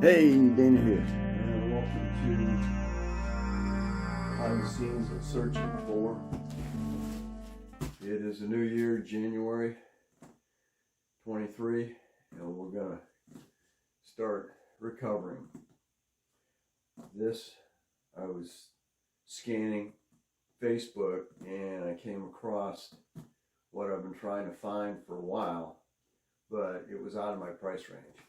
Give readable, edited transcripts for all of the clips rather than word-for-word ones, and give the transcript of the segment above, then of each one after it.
Hey, Dana here, and welcome to behind the scenes of searching for. It is a new year, January 23, and we're gonna start recovering. I was scanning Facebook and I came across what I've been trying to find for a while, but it was out of my price range.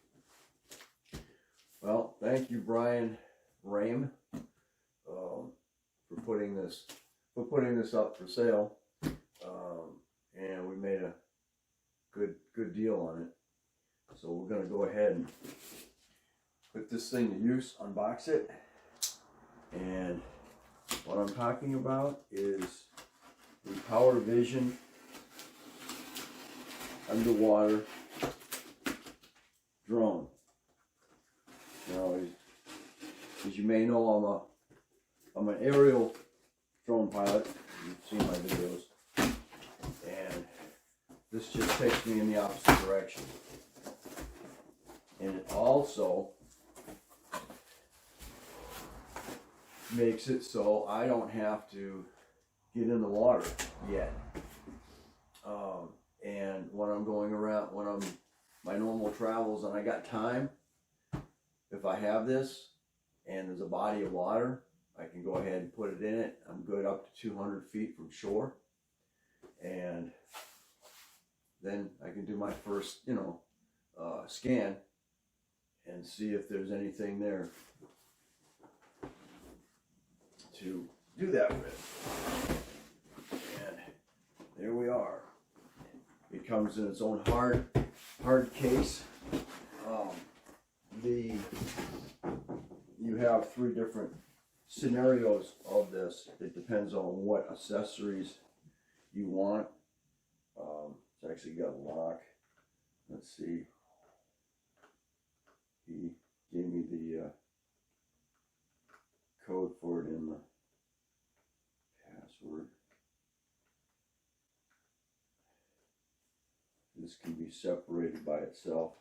Well, thank you, Brian Rame, for putting this up for sale, and we made a good deal on it. So we're gonna go ahead and put this thing to use, unbox it, and what I'm talking about is the Powervision underwater drone. Now, as you may know, I'm an aerial drone pilot. You've seen my videos, and this just takes me in the opposite direction. And it also makes it so I don't have to get in the water yet. And when I'm going around, my normal travels and I got time, if I have this and there's a body of water, I can go ahead and put it in it. I'm good up to 200 feet from shore, and then I can do my first, scan and see if there's anything there to do that with. And there we are. It comes in its own hard case. You have 3 different scenarios of this. It depends on what accessories you want. It's actually got a lock. Let's see. He gave me the code for it in the password. This can be separated by itself.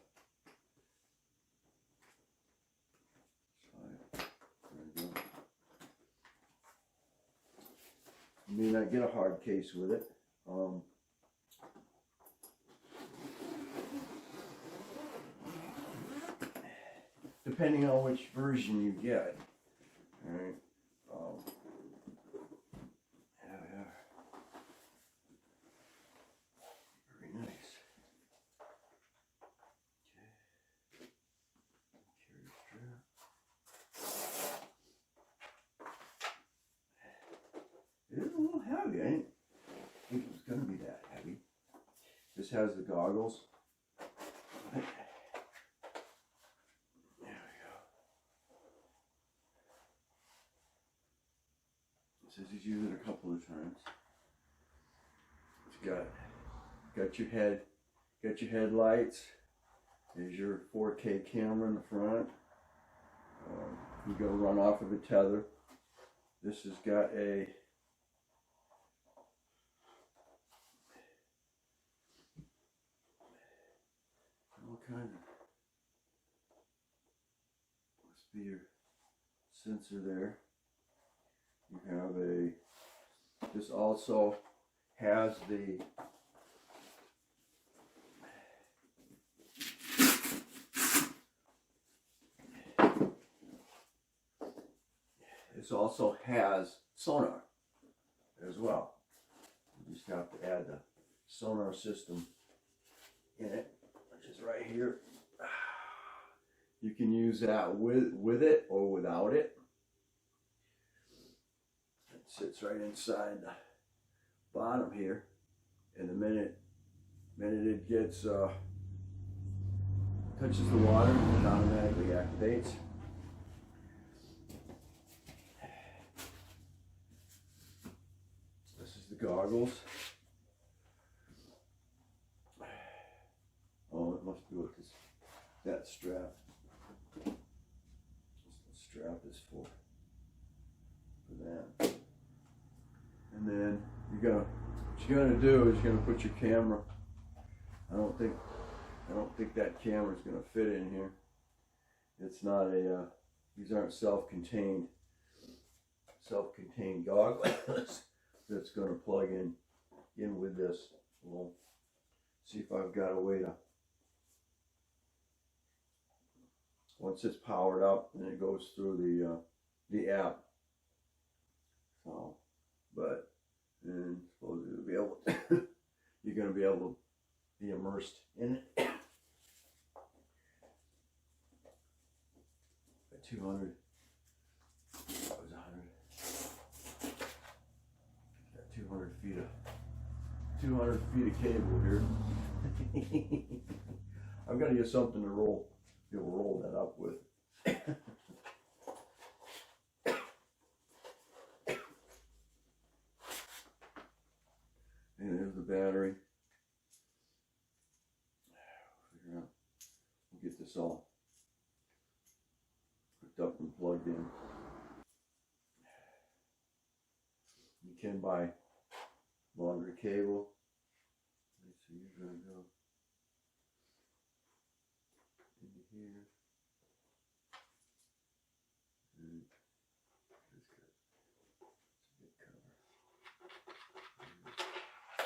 You may not get a hard case with it. Depending on which version you get. Alright. Yeah. Very nice. Okay. Carry strap. It is a little heavy. I didn't think it was going to be that heavy. This has the goggles. There we go. It says he's used it a couple of times. It's got your headlights. There's your 4K camera in the front. You're going to run off of a tether. This has got a kind of, must be your sensor there. You have this also has this also has sonar as well. You just have to add the sonar system in it, which is right here. You can use that with it or without it. It sits right inside the bottom here, and the minute it gets touches the water, it automatically activates. This is the goggles. Oh, it must be what that strap. This strap is for that. And then what you're gonna do is you're gonna put your camera. I don't think that camera's gonna fit in here. It's not a, these aren't self-contained goggles that's going to plug in with this. We'll see if I've got a way to, once it's powered up, then it goes through the app. So, but, and supposedly you'll be able to, you're going to be able to be immersed in it. 200, that was 100. Got 200 feet of cable here. I've got to get something to be able to roll that up with. And there's the battery. Figure out, we'll get this all hooked up and plugged in. You can buy longer cable. So you're going to go into here. And just got a big cover.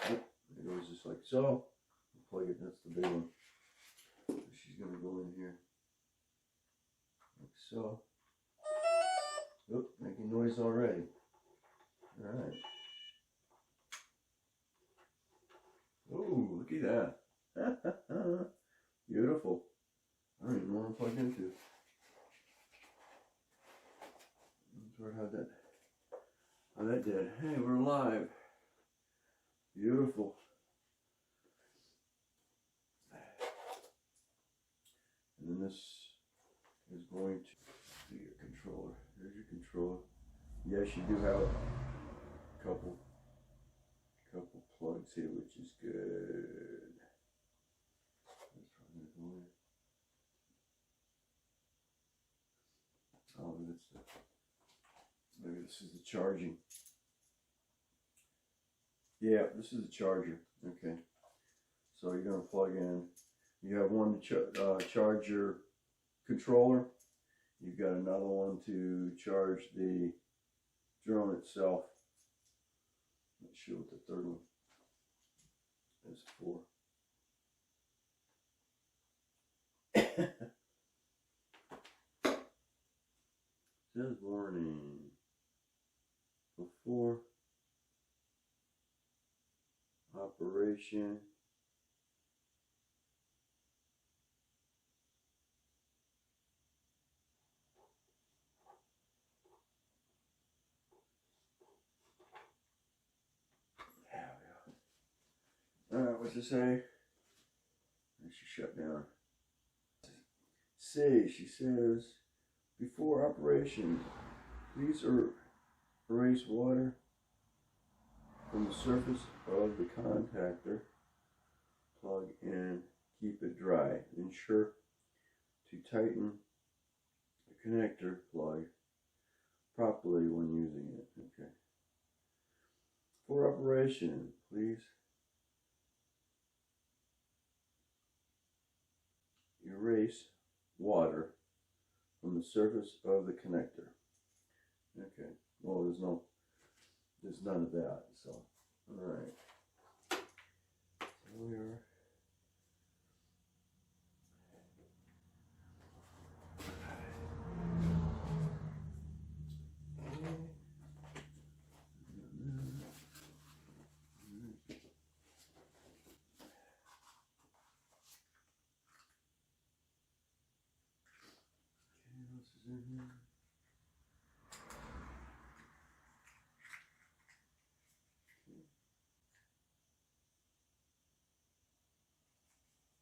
And it goes just like so. Plug it, that's the big one. So she's going to go in here. Like so. Oop, making noise already. Alright. Oh, look at that. Beautiful. I don't even know what I'm plugged into. How that did. Hey, we're live. Beautiful. And then this is going to be your controller. There's your controller. Yes, you do have a couple plugs here, which is good. That's probably going to go in. Oh, maybe this is the charging. Yeah, this is the charger. Okay. So you're going to plug in. You have one to charge your controller. You've got another one to charge the drone itself. Not sure what the third one is for. Says warning. Before operation. Alright, what's it say? She shut down. She says, before operation, please erase water from the surface of the contactor. Plug in, keep it dry. Ensure to tighten the connector plug properly when using it. Okay. For operation, please erase water from the surface of the connector. Okay. Well, there's none of that. So, all right. So we are.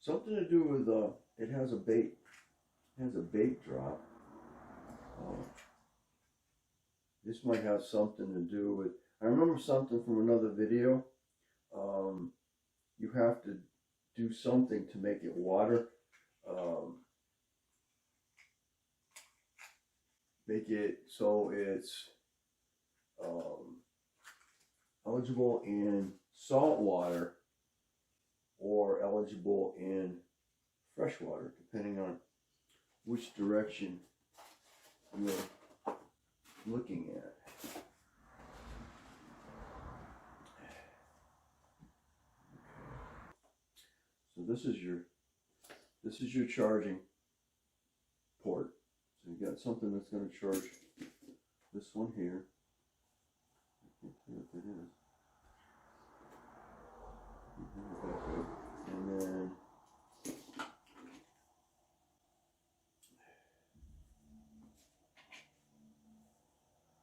Something to do with it has a bait drop. This might have something to do with. I remember something from another video. You have to do something to make it water. Make it so it's eligible in salt water or eligible in fresh water, depending on which direction you're looking at. So this is your charging port. So you got something that's going to charge this one here. I can't see what that is. And then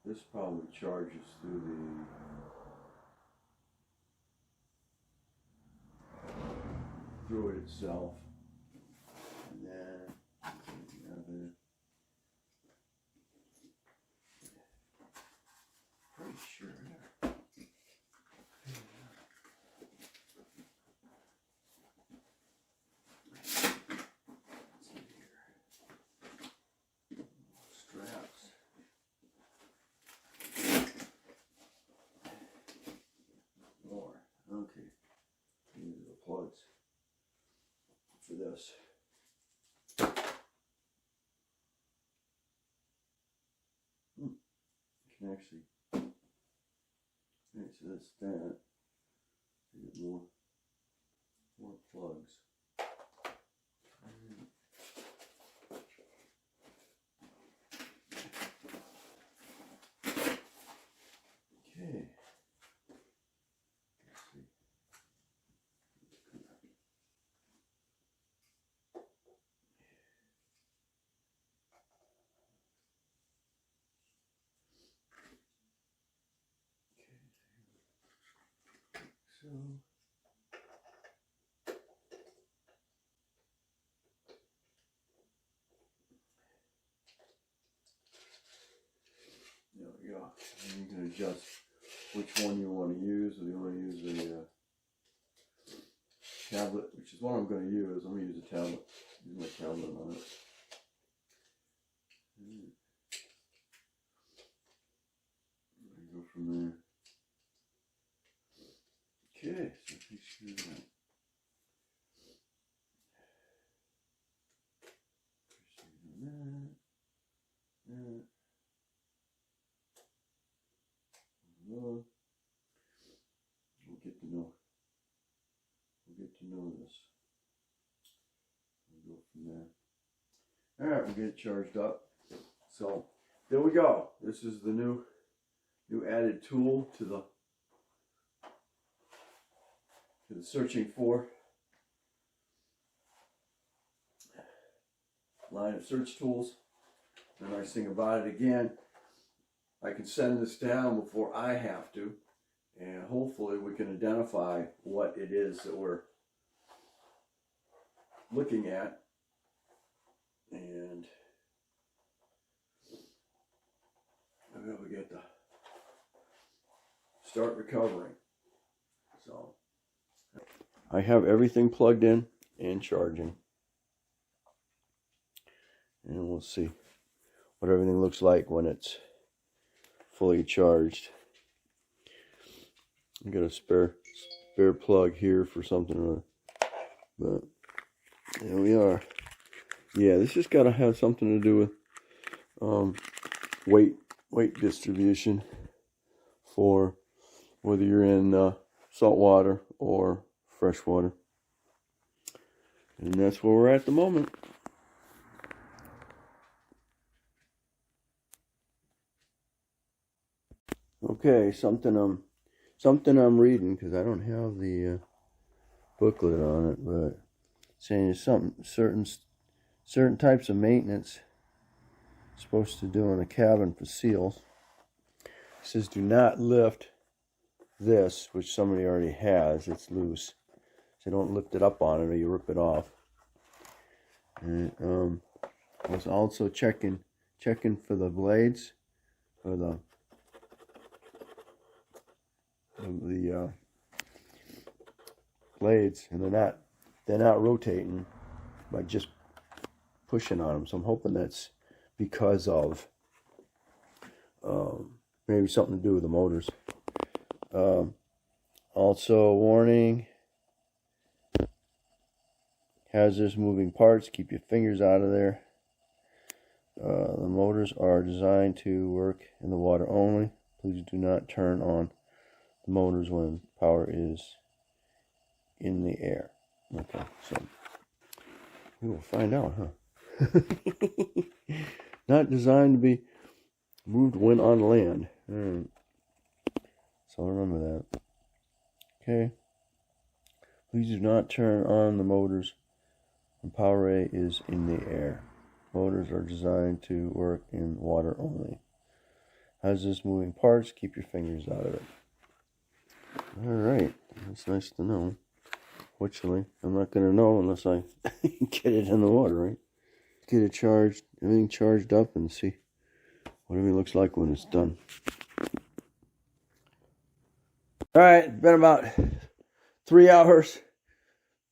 this probably charges through it itself. And then pretty sure. Okay, these are the plugs for this. You can actually, so that's that. You get more plugs. Okay. So there we go. And you can adjust which one you want to use. If you want to use a tablet, which is what I'm going to use. I'm going to use a tablet. Use my tablet on it. Go from there. Okay, so make sure that. We'll get to know this. We'll go from there. Alright, we'll get it charged up. So there we go. This is the new added tool to the searching for line of search tools. The nice thing about it, again, I can send this down before I have to, and hopefully we can identify what it is that we're looking at, and maybe we get to start recovering. So I have everything plugged in and charging, and we'll see what everything looks like when it's fully charged. I got a spare plug here for something or other, but there we are. Yeah, this has got to have something to do with weight distribution for whether you're in salt water or fresh water, and that's where we're at the moment. Okay, something I'm reading, because I don't have the booklet on it, but saying it's something certain types of maintenance supposed to do in a cabin for seals. It says do not lift this, which somebody already has. It's loose, so don't lift it up on it or you rip it off. And I was also checking for the blades, for the blades, and they're not rotating by just pushing on them. So I'm hoping that's because of maybe something to do with the motors. Also, warning: hazardous moving parts. Keep your fingers out of there. The motors are designed to work in the water only. Please do not turn on the motors when power is in the air. Okay, so we will find out, huh? Not designed to be moved when on land. So remember that. Okay. Please do not turn on the motors when PowerRay is in the air. Motors are designed to work in water only. Hazardous moving parts, keep your fingers out of it. Alright, that's nice to know. Fortunately, I'm not going to know unless I get it in the water, right? Get it charged, everything charged up, and see what everything looks like when it's done. Alright, it's been about 3 hours,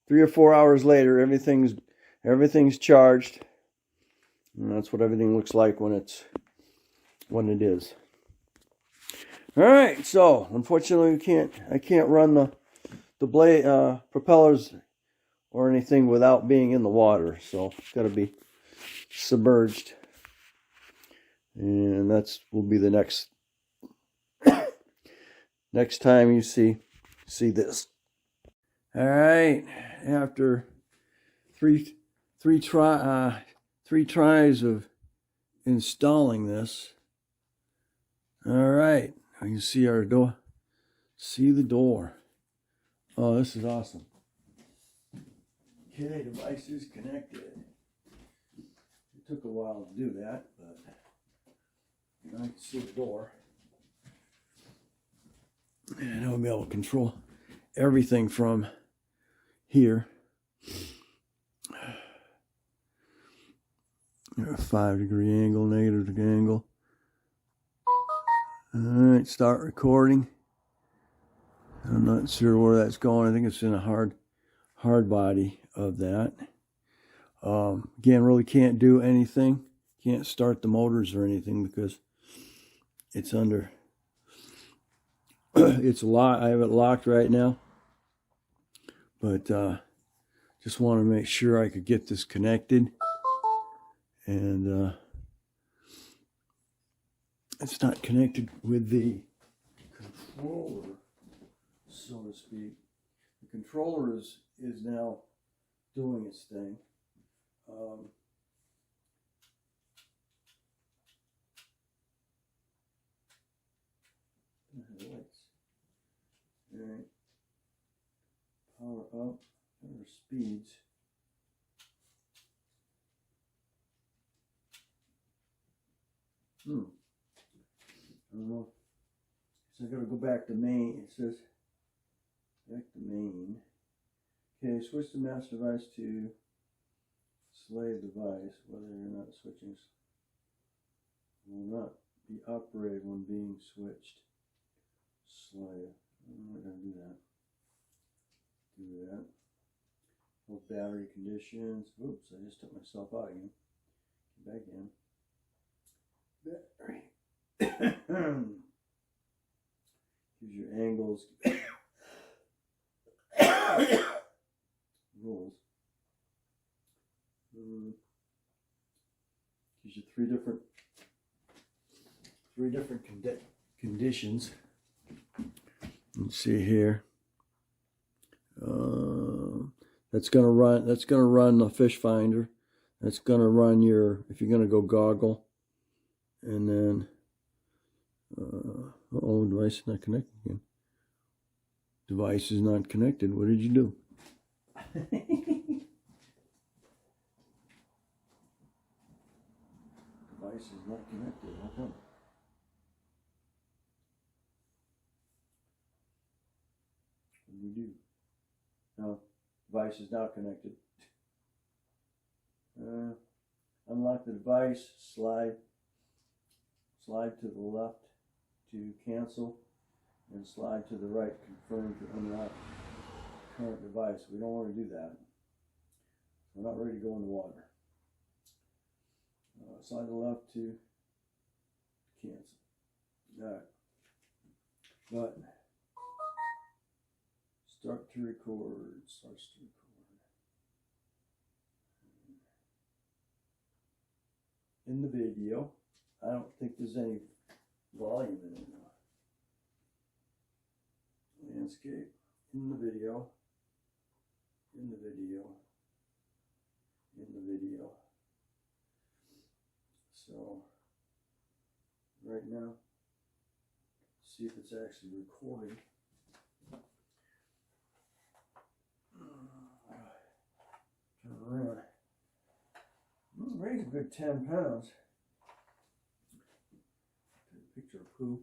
3 or 4 hours later. Everything's charged. And that's what everything looks like when it is. Alright, so unfortunately I can't run the blade propellers or anything without being in the water, so it's got to be submerged, and will be the next time you see this. All right, after three tries of installing this. All right, you can see our door. See the door. Oh, this is awesome. Okay, devices connected. It took a while to do that, but I can see the door. And I'll be able to control everything from here. A 5-degree angle, negative angle. All right, start recording. I'm not sure where that's going. I think it's in a hard body of that. Again, really can't do anything. Can't start the motors or anything because it's under. It's locked. I have it locked right now, but just want to make sure I could get this connected, and it's not connected with the controller, so to speak. The controller is now doing its thing. Lights. All right. Power up. Power speeds. I don't know. So I gotta go back to main. It says back to main. Okay, switch the master device to slave device. Whether or not switching will not be operated when being switched. Slave. I'm not gonna do that. Hold battery conditions. Oops, I just took myself out again. Back in. Battery. Here's your angles. Rules. Gives you three different conditions. Let's see here. That's gonna run the fish finder. That's gonna run if you're gonna go goggle, and then device is not connected again. Device is not connected. What did you do? Device is not connected. How come? What do we do? No, device is not connected. Unlock the device. Slide to the left to cancel, and slide to the right confirm to unlock current device. We don't want to do that. We're not ready to go in the water. Slide to the left to cancel. Alright. Button. Start to record. Starts to record. in the video. I don't think there's any volume in it now. Landscape in the video. In the video. In the video. So right now, see if it's actually recording. Turn around. Weighs a good 10 pounds. Take a picture of poo.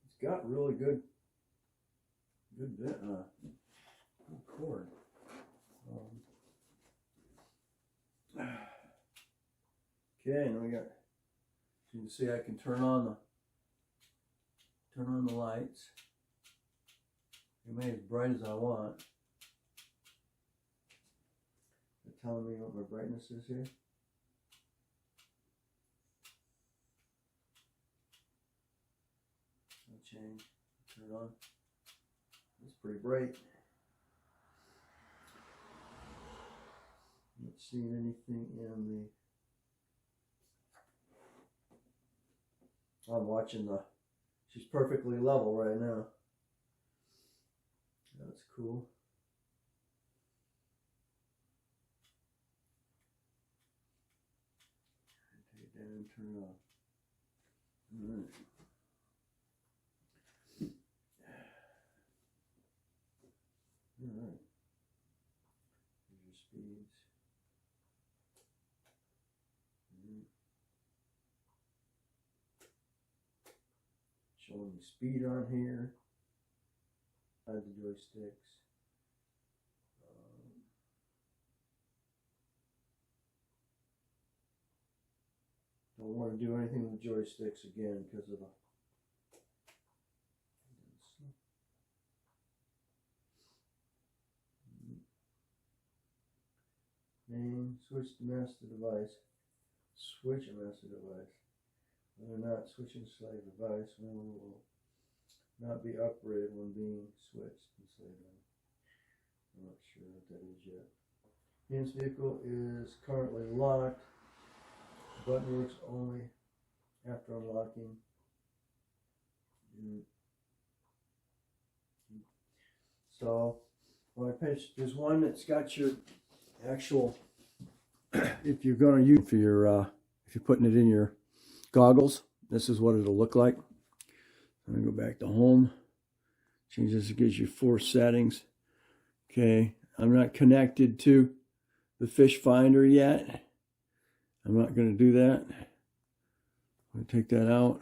It's got really good bit, good cord. Okay, and we got. So you can see I can turn on the lights. Make it as bright as I want. They're telling me what my brightness is here. I'll change. Turn it on. It's pretty bright. Not seeing anything in the. I'm watching the. She's perfectly level right now. That's cool. Take it down and turn it off. All right. All right. Here's your speeds. Showing the speed on here. The joysticks. Don't want to do anything with the joysticks again because of the. Name, switch to master device. Switch a master device. Whether or not switching slave device will not be operated when being switched and slave on. I'm not sure what that is yet. This vehicle is currently locked. The button works only after unlocking. So when I pitch, there's one that's got your actual. If you're going to use for your, if you're putting it in your goggles, this is what it'll look like. I'm going to go back to home. Change this, it gives you 4 settings. Okay, I'm not connected to the fish finder yet. I'm not going to do that. I'm going to take that out.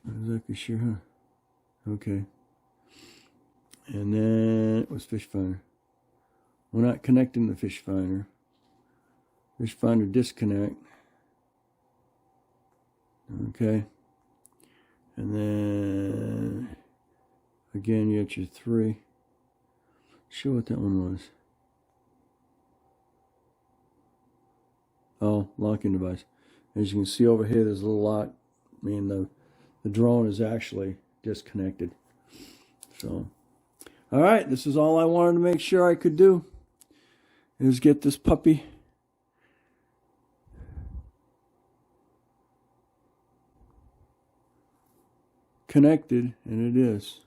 Not exactly sure, huh? Okay. And then it was fish finder. We're not connecting the fish finder. Fish finder disconnect. Okay. And then again you got your 3. Show what that one was. Oh, locking device. As you can see over here, there's a little lock. I mean, the drone is actually disconnected. So, all right, this is all I wanted to make sure I could do. Is get this puppy connected, and it is.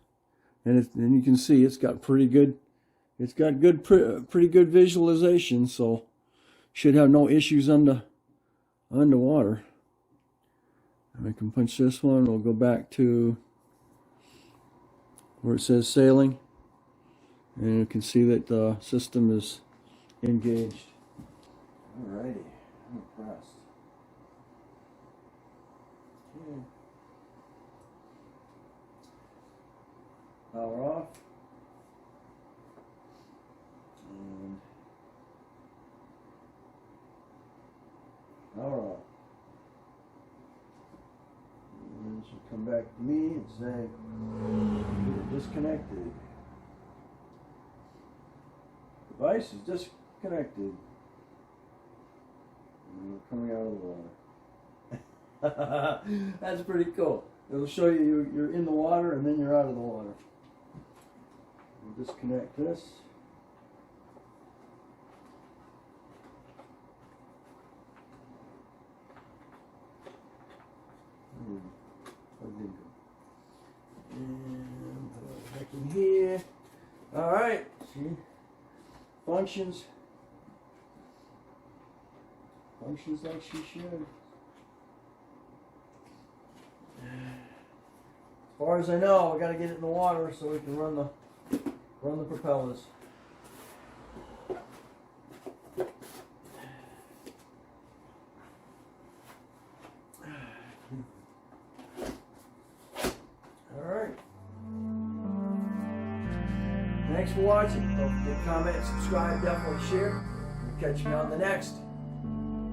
And you can see it's got pretty good. It's got pretty good visualization, so should have no issues underwater. And I can punch this one. We'll go back to where it says sailing, and you can see that the system is engaged. Alrighty, I'm impressed. Okay. Power off. And power off. And then she'll come back to me and say, you're disconnected. Device is disconnected. And we're coming out of the water. That's pretty cool. It'll show you you're in the water and then you're out of the water. We'll disconnect this. All right. See, functions like she should. As far as I know, I got to get it in the water so we can run the propellers. All right. Thanks for watching. Don't forget to comment, subscribe, definitely share. We'll catch you on the next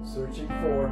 Searching for